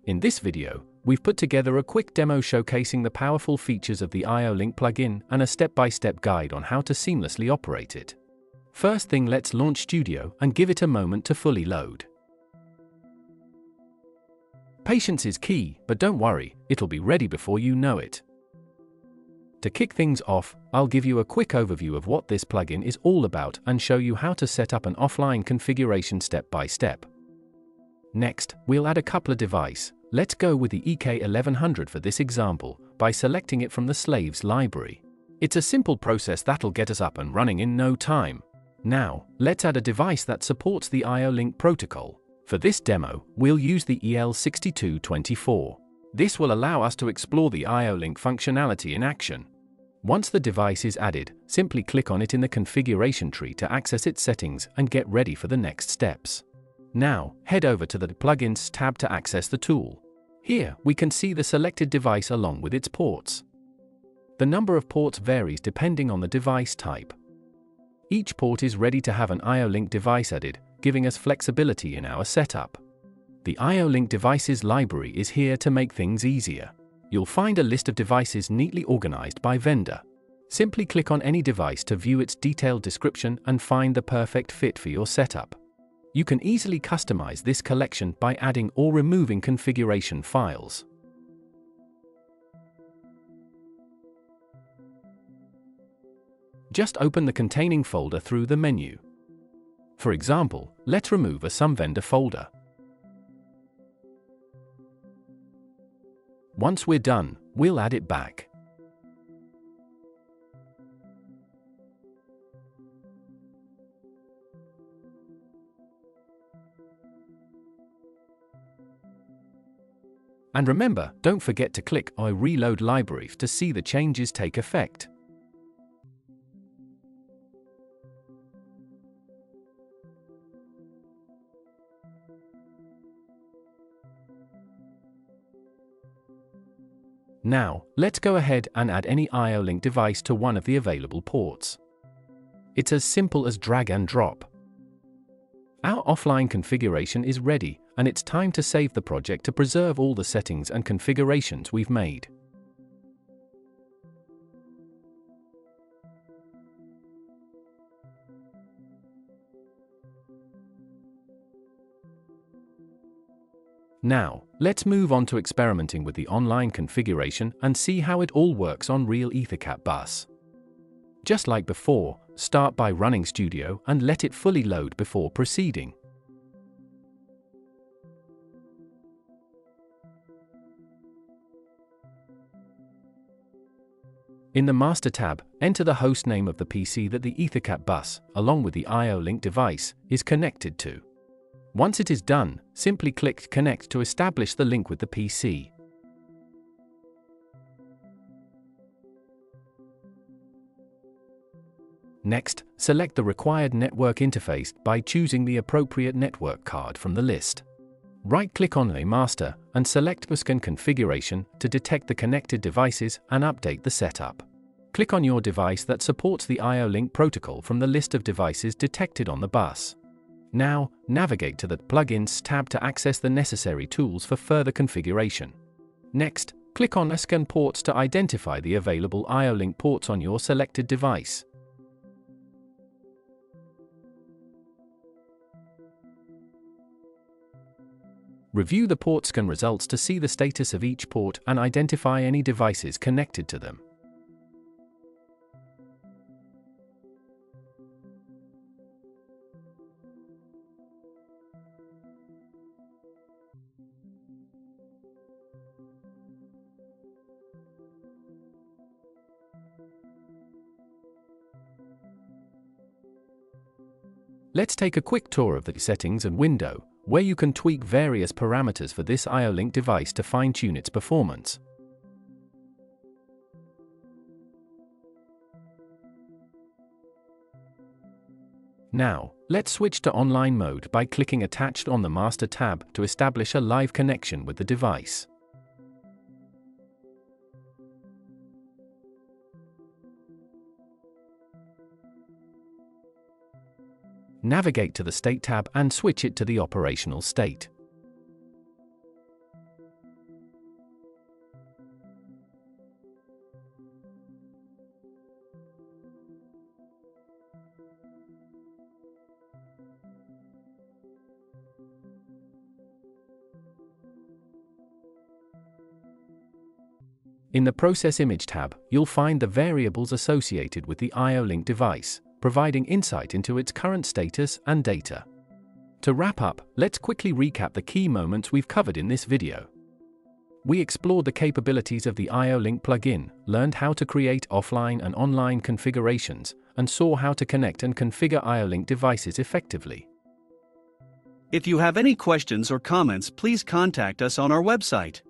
In this video, we've put together a quick demo showcasing the powerful features of the IO-Link plugin and a step-by-step guide on how to seamlessly operate it. First thing, let's launch Studio and give it a moment to fully load. Patience is key, but don't worry, it'll be ready before you know it. To kick things off, I'll give you a quick overview of what this plugin is all about and show you how to set up an offline configuration step by step. Next, we'll add a couple of devices. Let's go with the EK1100 for this example, by selecting it from the slaves library. It's a simple process that'll get us up and running in no time. Now, let's add a device that supports the IO-Link protocol. For this demo, we'll use the EL6224. This will allow us to explore the IO-Link functionality in action. Once the device is added, simply click on it in the configuration tree to access its settings and get ready for the next steps. Now, head over to the Plugins tab to access the tool. Here, we can see the selected device along with its ports. The number of ports varies depending on the device type. Each port is ready to have an IO-Link device added, giving us flexibility in our setup. The IO-Link devices library is here to make things easier. You'll find a list of devices neatly organized by vendor. Simply click on any device to view its detailed description and find the perfect fit for your setup. You can easily customize this collection by adding or removing configuration files. Just open the containing folder through the menu. For example, let's remove a some vendor folder. Once we're done, we'll add it back. And remember, don't forget to click on Reload Libraries to see the changes take effect. Now, let's go ahead and add any IO-Link device to one of the available ports. It's as simple as drag and drop. Our offline configuration is ready, and it's time to save the project to preserve all the settings and configurations we've made. Now, let's move on to experimenting with the online configuration and see how it all works on real EtherCAT bus. Just like before, start by running Studio and let it fully load before proceeding. In the Master tab, enter the host name of the PC that the EtherCAT bus, along with the IO-Link device, is connected to. Once it is done, simply click Connect to establish the link with the PC. Next, select the required network interface by choosing the appropriate network card from the list. Right-click on the Master and select Buscan Configuration to detect the connected devices and update the setup. Click on your device that supports the IO-Link protocol from the list of devices detected on the bus. Now, navigate to the Plugins tab to access the necessary tools for further configuration. Next, click on Scan Ports to identify the available IO-Link ports on your selected device. Review the port scan results to see the status of each port and identify any devices connected to them. Let's take a quick tour of the settings and window, where you can tweak various parameters for this IO-Link device to fine-tune its performance. Now, let's switch to online mode by clicking Attached on the Master tab to establish a live connection with the device. Navigate to the State tab and switch it to the operational state. In the Process Image tab, you'll find the variables associated with the IO-Link device, providing insight into its current status and data. To wrap up, let's quickly recap the key moments we've covered in this video. We explored the capabilities of the IO-Link plugin, learned how to create offline and online configurations, and saw how to connect and configure IO-Link devices effectively. If you have any questions or comments, please contact us on our website.